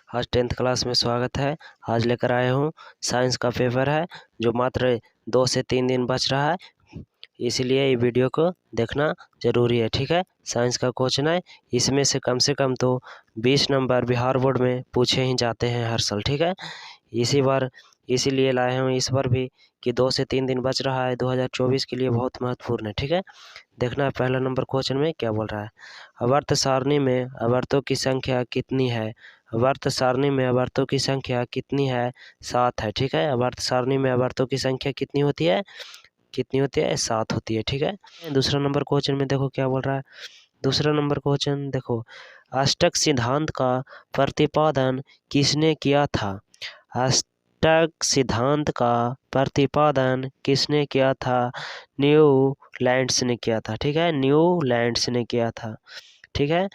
आज 10th class में स्वागत है। आज लेकर आए हूँ साइंस का पेपर है जो मात्र 2 से 3 दिन बच रहा है, इसीलिए ये वीडियो को देखना ज़रूरी है। ठीक है, साइंस का क्वेश्चन है, इसमें से कम तो 20 नंबर बिहार बोर्ड में पूछे ही जाते हैं हर साल। ठीक है, इसीलिए लाए हूँ इस बार भी कि 2 से 3 दिन बच रहा है, 2024 के लिए बहुत महत्वपूर्ण है। ठीक है, देखना है पहला नंबर क्वेश्चन में क्या बोल रहा है। आवर्त सारणी में आवर्तों की संख्या कितनी है? आवर्त सारणी में आवर्तों की संख्या कितनी है? 7 है। ठीक है, आवर्त सारणी में आवर्तों की संख्या कितनी होती है? 7 होती है। ठीक है, दूसरा नंबर क्वेश्चन में देखो क्या बोल रहा है। दूसरा नंबर क्वेश्चन देखो, अष्टक सिद्धांत का प्रतिपादन किसने किया था? अष्टक सिद्धांत का प्रतिपादन किसने किया था? न्यूलैंड्स ने किया था। ठीक है, न्यूलैंड्स ने किया था। ठीक है,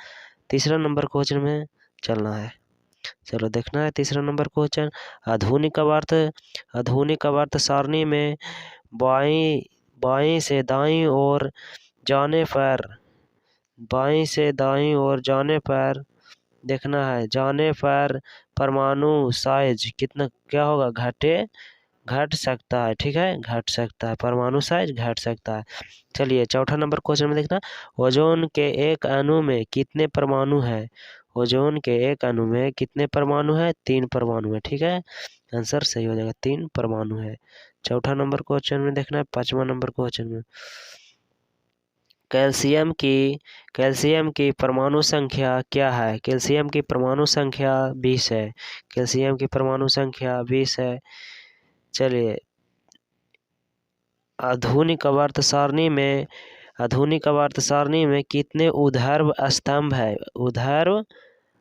तीसरा नंबर क्वेश्चन में चलना है। चलो देखना है तीसरा नंबर क्वेश्चन। आधुनिक आवर्त सारणी में बाईं से दाईं ओर जाने पर देखना है, जाने पर परमाणु साइज कितना क्या होगा? घट सकता है। ठीक है, घट सकता है, परमाणु साइज घट सकता है। चलिए चौथा नंबर क्वेश्चन में देखना, ओजोन के एक अणु में कितने परमाणु है? ओजोन के एक अणु में कितने परमाणु है? 3 परमाणु है। ठीक है, आंसर सही हो जाएगा, 3 परमाणु है। चौथा नंबर क्वेश्चन में देखना है। पांचवा नंबर क्वेश्चन में कैल्शियम की परमाणु संख्या क्या है? कैल्शियम की परमाणु संख्या 20 है। कैल्शियम की परमाणु संख्या 20 है। चलिए आधुनिक आवर्त सारणी में कितने ऊर्ध्व स्तंभ है? ऊर्ध्व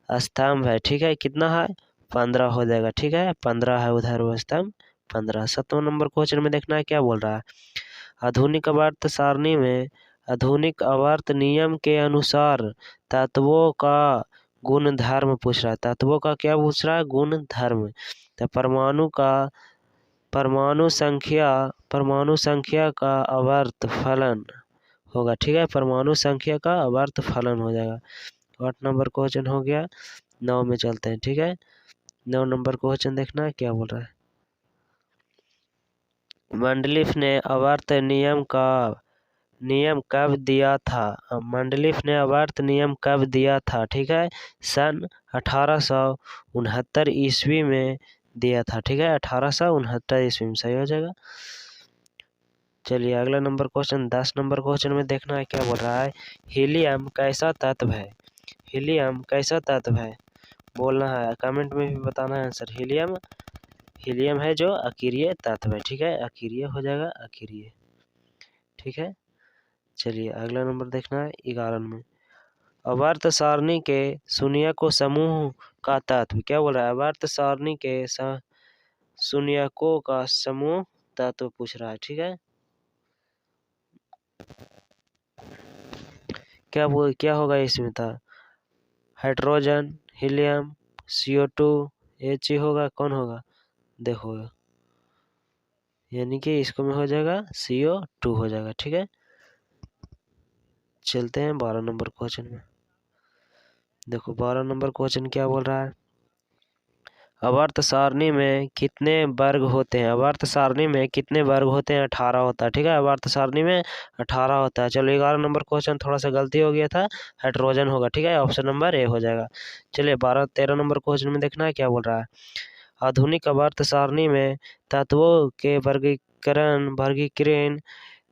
स्तंभ है। ठीक है, कितना है? 15 हो जाएगा। ठीक है, 15 है ऊर्ध्व स्तंभ, 15। 7वां नंबर क्वेश्चन में देखना है क्या बोल रहा है। आधुनिक आवर्त नियम के अनुसार तत्वों का गुणधर्म पूछ रहा है। तत्वों का क्या पूछ रहा है? गुणधर्म। तो परमाणु संख्या का आवर्त फलन होगा। ठीक है, परमाणु संख्या का आवर्त फलन हो जाएगा। 8 नंबर क्वेश्चन हो गया। 9 में चलते हैं। ठीक है, 9 नंबर क्वेश्चन देखना है क्या बोल रहा है। मंडलिफ ने आवर्त नियम कब दिया था? मंडलिफ ने आवर्त नियम कब दिया था? ठीक है, सन 1869 ईस्वी में दिया था। ठीक है, 1869 ईस्वी में, सही हो जाएगा। चलिए अगला नंबर क्वेश्चन 10 नंबर क्वेश्चन में देखना है क्या बोल रहा है। हीलियम कैसा तत्व है? हीलियम कैसा तत्व है? बोलना है, कमेंट में भी बताना है आंसर। हीलियम है जो अकीरिय तत्व है। ठीक है, अकीरिय हो जाएगा, अकीरिय। ठीक है, चलिए अगला नंबर देखना है 11 में। आवर्त सारणी के शून्यकों समूह का तत्व क्या बोल रहा है? आवर्त सारणी के शून्यकों का समूह तत्व पूछ रहा है। ठीक है, क्या होगा इसमें था? हाइड्रोजन, हीलियम, CO2, He होगा, कौन होगा? देखो, यानी कि इसको में हो जाएगा CO2 हो जाएगा। ठीक है, चलते हैं 12 नंबर क्वेश्चन में। देखो 12 नंबर क्वेश्चन क्या बोल रहा है। आवर्त सारणी में कितने वर्ग होते हैं? आवर्त सारणी में कितने वर्ग होते हैं? 18 होता है। ठीक है, आवर्त सारणी में 18 होता है। चलो 11 नंबर क्वेश्चन थोड़ा सा गलती हो गया था, हाइड्रोजन होगा। ठीक है, ऑप्शन नंबर ए हो जाएगा। चलिए 13 नंबर क्वेश्चन में देखना है क्या बोल रहा है। आधुनिक आवर्त सारणी में तत्वों के वर्गीकरण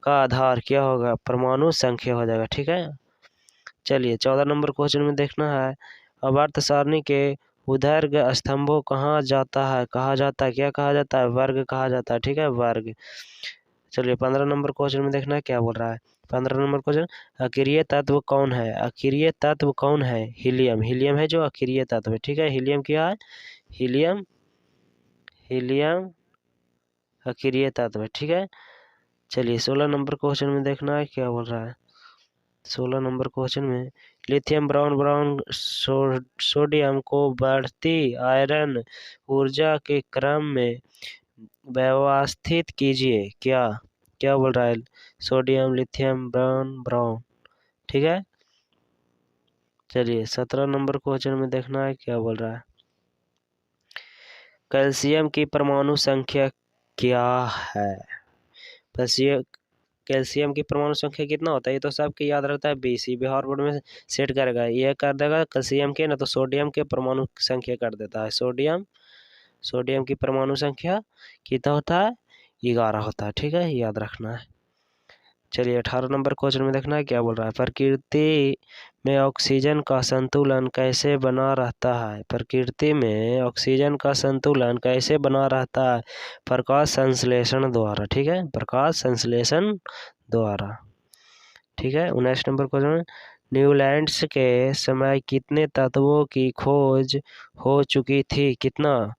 का आधार क्या होगा? परमाणु संख्या हो जाएगा। ठीक है, चलिए 14 नंबर क्वेश्चन में देखना है। आवर्त सारणी के ऊर्ध्व स्तंभों कहा जाता है? क्या कहा जाता है? वर्ग कहा जाता है। ठीक है, वर्ग। चलिए 15 नंबर क्वेश्चन में देखना है क्या बोल रहा है। 15 नंबर क्वेश्चन, अकीरिय तत्व कौन है? अकीरिय तत्व कौन है? हीलियम है जो अकीरिय तत्व है। ठीक है, हीलियम क्या है? हीलियम अकीरिय तत्व है। ठीक है, चलिए 16 नंबर क्वेश्चन में देखना है क्या बोल रहा है। 16 नंबर क्वेश्चन में लिथियम ब्राउन सोडियम को बढ़ती आयरन ऊर्जा के क्रम में व्यवस्थित कीजिए। क्या बोल रहा है? Sodium, lithium, brown. ठीक है, चलिए 17 नंबर क्वेश्चन में देखना है क्या बोल रहा है। कैल्शियम की परमाणु संख्या क्या है? कैल्शियम की परमाणु संख्या कितना होता है? ये तो सबके याद रहता है 20 ही बिहार बोर्ड में सेट करेगा। ये कर देगा कैल्शियम के, ना तो सोडियम के परमाणु संख्या कर देता है। सोडियम की परमाणु संख्या कितना होता है? 11 होता है। ठीक है, याद रखना है। चलिए 18 नंबर क्वेश्चन में देखना है क्या बोल रहा है। प्रकृति में ऑक्सीजन का संतुलन कैसे बना रहता है? प्रकृति में ऑक्सीजन का संतुलन कैसे बना रहता है? प्रकाश संश्लेषण द्वारा। ठीक है, प्रकाश संश्लेषण द्वारा। ठीक है, 19 नंबर क्वेश्चन में न्यूलैंड्स के समय कितने तत्वों की खोज हो चुकी थी? कितना?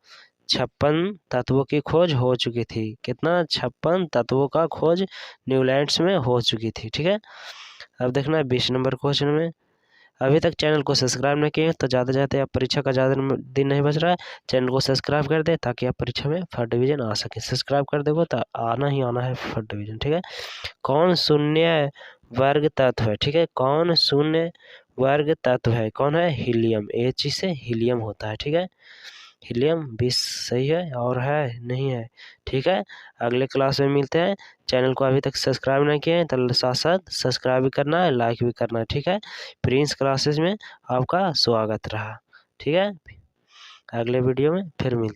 56 तत्वों की खोज हो चुकी थी। कितना? 56 तत्वों का खोज न्यूलैंड्स में हो चुकी थी। ठीक है, अब देखना है 20 नंबर क्वेश्चन में। अभी तक चैनल को सब्सक्राइब नहीं किए तो ज़्यादा जाते आप परीक्षा का ज़्यादा दिन नहीं बच रहा है, चैनल को सब्सक्राइब कर दे ताकि आप परीक्षा में फर्स्ट डिवीजन आ सके। सब्सक्राइब कर देगा तो आना ही आना है फर्स्ट डिवीजन। ठीक है, कौन शून्य वर्ग तत्व है? ठीक है, कौन शून्य वर्ग तत्व है? कौन है? हीलियम। H से हीलियम होता है। ठीक है, हीलियम 20 सही है और है नहीं है। ठीक है, अगले क्लास में मिलते हैं। चैनल को अभी तक सब्सक्राइब नहीं किए हैं तो साथ साथ सब्सक्राइब भी करना है, लाइक भी करना है। ठीक है, प्रिंस क्लासेस में आपका स्वागत रहा। ठीक है, अगले वीडियो में फिर मिलते हैं।